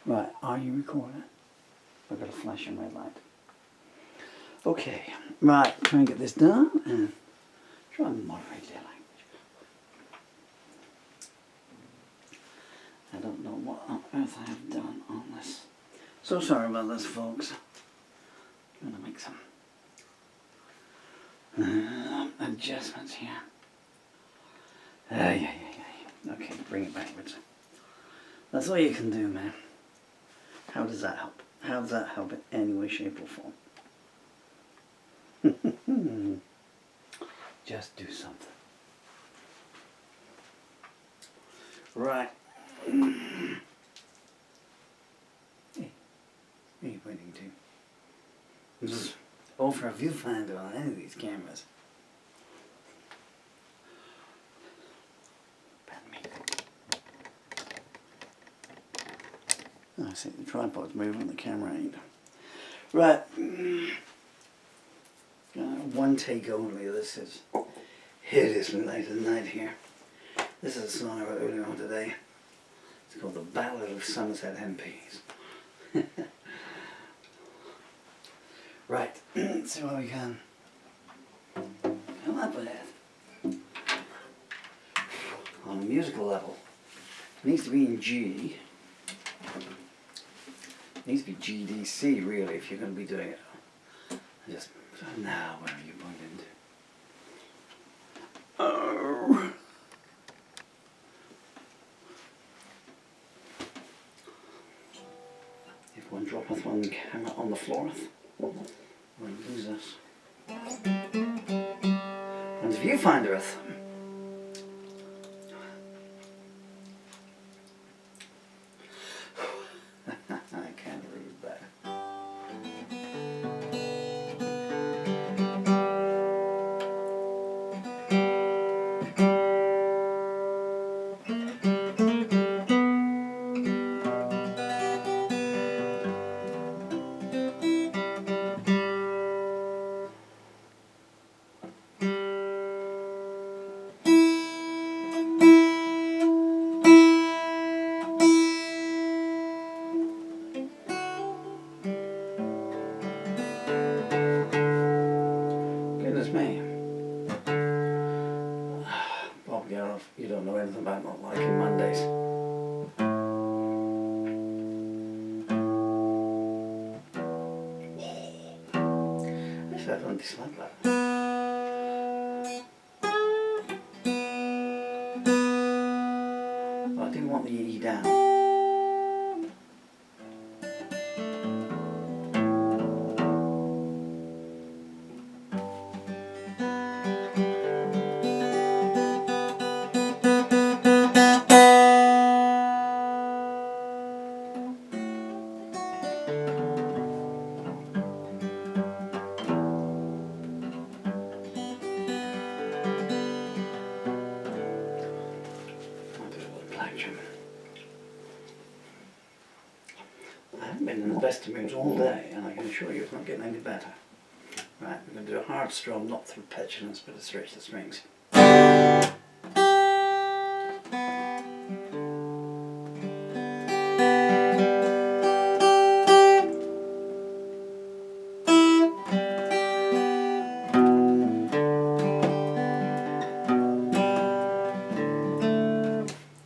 Right, are you recording? I've got a flashing red light. Okay, right, try and get this done and try and moderate their language. I don't know what on earth I have done on this. So sorry about this, folks. I'm going to make some adjustments here. Yeah. Okay, bring it backwards. That's all you can do, man. How does that help? How does that help in any way, shape or form? Just do something. Right. Hey, what are you pointing to? This is all for a viewfinder on any of these cameras. Pardon me. Oh, I see the tripod's moving, the camera ain't. Right. One take only. This is hideously late at night here. This is a song I wrote earlier on today. It's called The Ballad of Somerset MPs. Right, see what we can come up with. On a musical level, it needs to be in G. It needs to be GDC really if you're going to be doing it. Just now, where are you pointing to? Oh. If one droppeth one camera on the flooreth, one loseth. And if you findereth. I can't read that. Goodness me. Bob Geldof, you don't know anything about not liking Mondays. Actually, I don't dislike that. But I do want the E down. I haven't been in the best of moods all day, and I can assure you it's not getting any better. Right, we're going to do a hard strum, not through petulance, but to stretch the strings.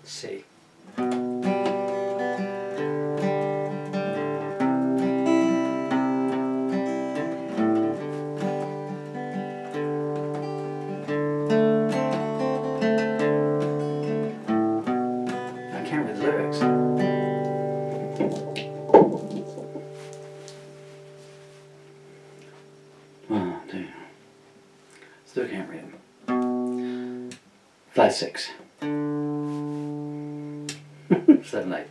C. Lyrics. Oh dear. Still can't read them. 5, 6. 7, 8.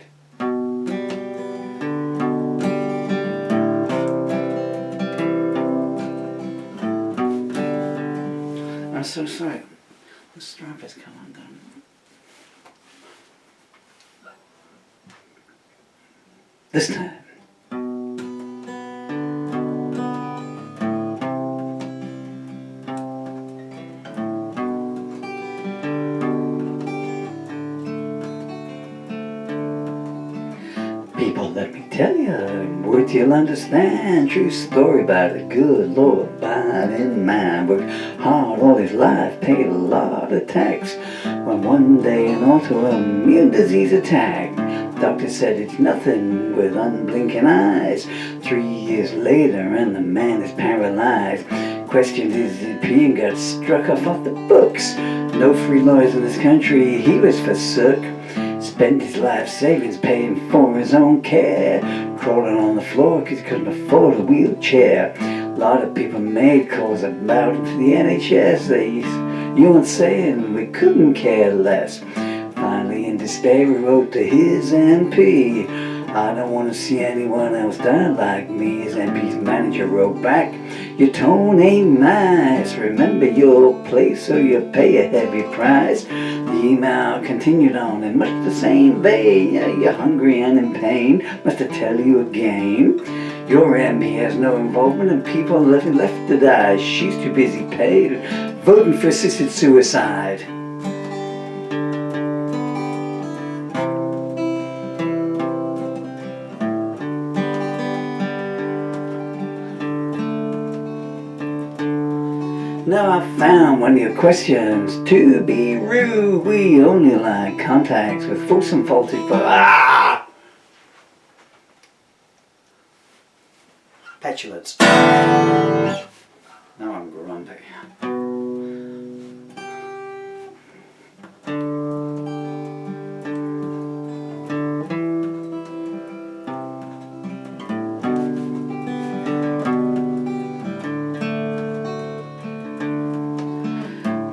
I'm so sorry. The strap has come undone. This time. People, let me tell you, in words you'll understand. True story about a good Lord, abiding man. Worked hard all his life, paid a lot of tax. When one day an autoimmune disease attacked, doctor said it's nothing with unblinking eyes. 3 years later and the man is paralyzed. Questioned his GP and got struck off the books. No free lawyers in this country, he was forsook. Spent his life savings paying for his own care. Crawling on the floor because he couldn't afford a wheelchair. A lot of people made calls about him to the NHS. You weren't saying we couldn't care less. Finally in despair he wrote to his MP. I don't want to see anyone else die like me. His MP's manager wrote back, your tone ain't nice. Remember your place or you'll pay a heavy price. The email continued on in much the same vein. You're hungry and in pain. Must I tell you again? Your MP has no involvement in people left to die. She's too busy paid voting for assisted suicide. Now I found one of your questions to be rude. We only like contacts with fulsome voltage, but petulance. Now I'm grumpy.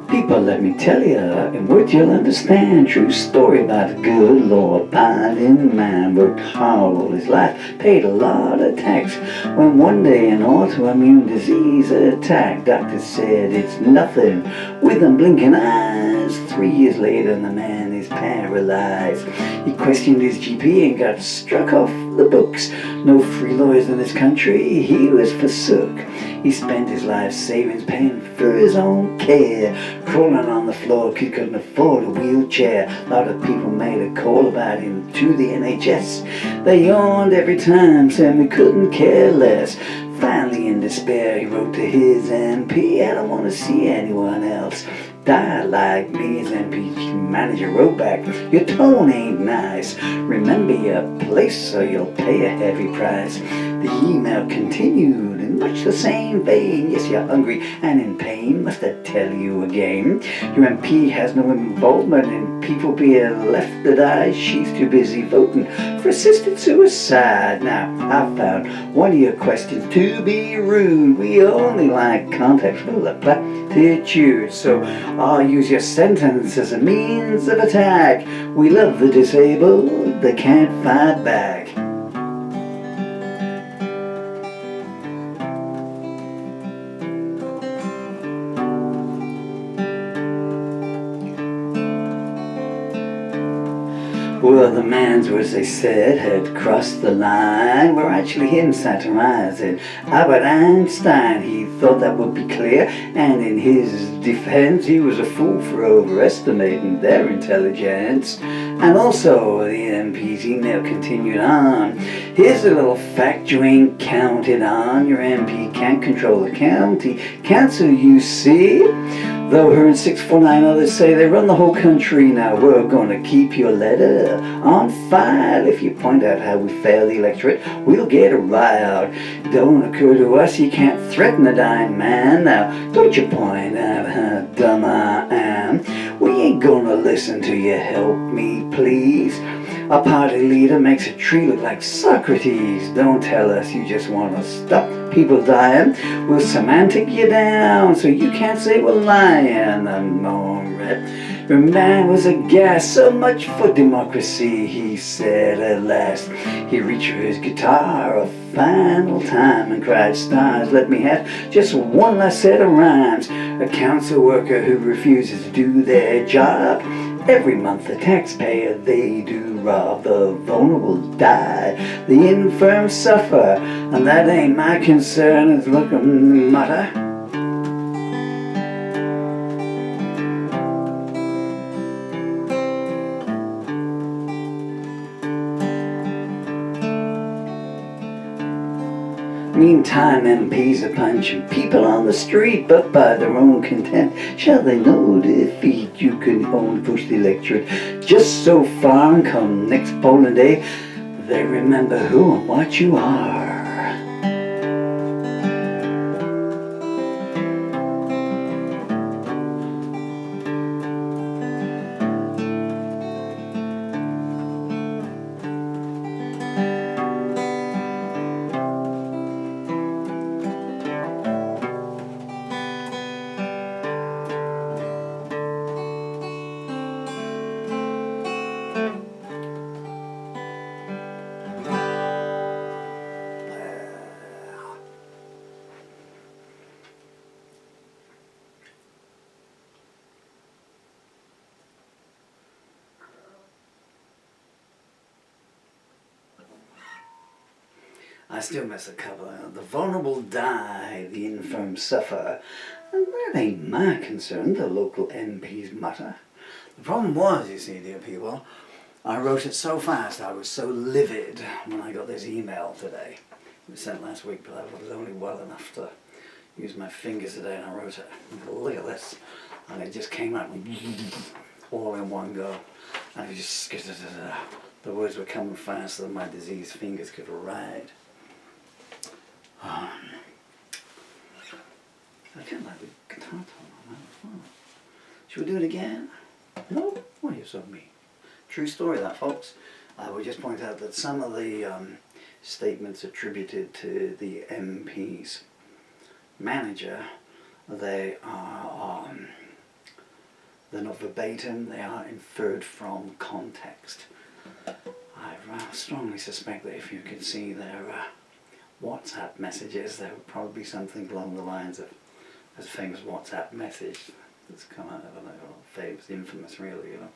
People, let me tell you, in words you'll understand. True story about a good Lord, abiding man. Worked hard all his life, paid a lot of tax. When one day an autoimmune disease attacked, doctors said it's nothing with unblinking eyes. 3 years later the man is paralyzed. He questioned his GP and got struck off the books. No free lawyers in this country, he was forsook. He spent his life savings paying for his own care. Crawling on the floor, he couldn't afford a wheelchair. A lot of people made a call about him to the NHS. They yawned every time, saying we couldn't care less. Finally in despair he wrote to his MP, I don't want to see anyone else die like me. His MP manager wrote back, your tone ain't nice. Remember your place or you'll pay a heavy price. The email continued in much the same vein. Yes, you're hungry and in pain. Must I tell you again? Your MP has no involvement in people being left to die. She's too busy voting for assisted suicide. Now, I found one of your questions to be rude. We only like context with the platitude. So I'll use your sentence as a means of attack. We love the disabled, they can't fight back. Well, the man's words, they said, had crossed the line, were actually him satirizing Albert Einstein. He thought that would be clear, and in his defense, he was a fool for overestimating their intelligence. And also, the MP's email continued on. Here's a little fact you ain't counted on. Your MP can't control the county council, you see. Though her and 649 others say they run the whole country, now we're gonna keep your letter on file. If you point out how we fail the electorate, we'll get a riot. Don't occur to us, you can't threaten a dying man. Now, don't you point out how dumb I am. We ain't gonna listen to you, help me please. A party leader makes a tree look like Socrates. Don't tell us you just want to stop people dying. We'll semantic you down so you can't say we're lying. Your man was aghast, so much for democracy, he said at last. He reached for his guitar a final time and cried, stars, let me have just one last set of rhymes. A council worker who refuses to do their job. Every month the taxpayer they do rob. The vulnerable die, the infirm suffer, and that ain't my concern, is look a mutter. Meantime, MPs are punching people on the street, but by their own content shall they know defeat. You can only push the electorate just so far, and come next polling day, they remember who and what you are. I still miss a couple. The vulnerable die, the infirm suffer. And that ain't my concern, the local MPs mutter. The problem was, you see, dear people, I wrote it so fast, I was so livid when I got this email today. It was sent last week, but I was only well enough to use my fingers today, and I wrote it. Look at this. And it just came out all in one go. And it just, the words were coming faster than my diseased fingers could write. I can't like the guitar tone on that as well. Should we do it again? No? Why are you so mean? True story that, folks. I would just point out that some of the statements attributed to the MP's manager, they are they're not verbatim, they are inferred from context. I strongly suspect that if you could see their WhatsApp messages, there would probably be something along the lines of this famous WhatsApp message that's come out of, I don't know, famous, infamous really, you know,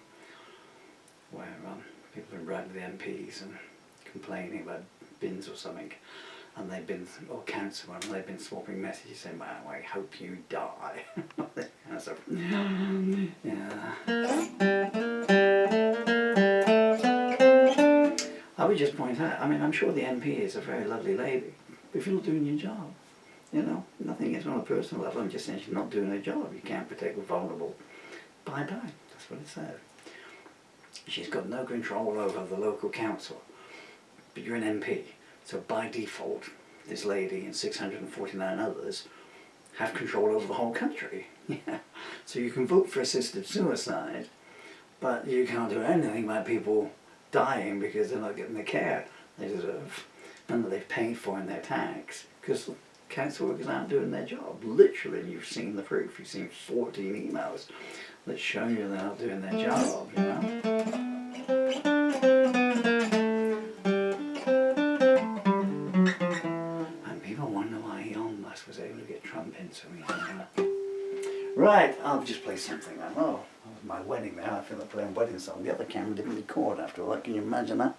where people have been writing to the MPs and complaining about bins or something, and they've been, or council, and they've been swapping messages saying, well, I hope you die. That kind of stuff. Yeah. I would just point out, I mean, I'm sure the MP is a very lovely lady, but if you're not doing your job, you know, nothing is on a personal level, I'm just saying she's not doing her job. You can't protect the vulnerable. Bye-bye, that's what it said. She's got no control over the local council, but you're an MP, so by default, this lady and 649 others have control over the whole country. Yeah. So you can vote for assisted suicide, but you can't do anything about people dying because they're not getting the care they deserve and that they've paid for in their tax, because council workers aren't doing their job. Literally, you've seen the proof. You've seen 14 emails that show you they're not doing their job, you know. And people wonder why Elon Musk was able to get Trump in so easily. Right, I'll just play something now. Oh, that was my wedding there. I feel like playing a wedding song. The other camera didn't record after all that. Can you imagine that?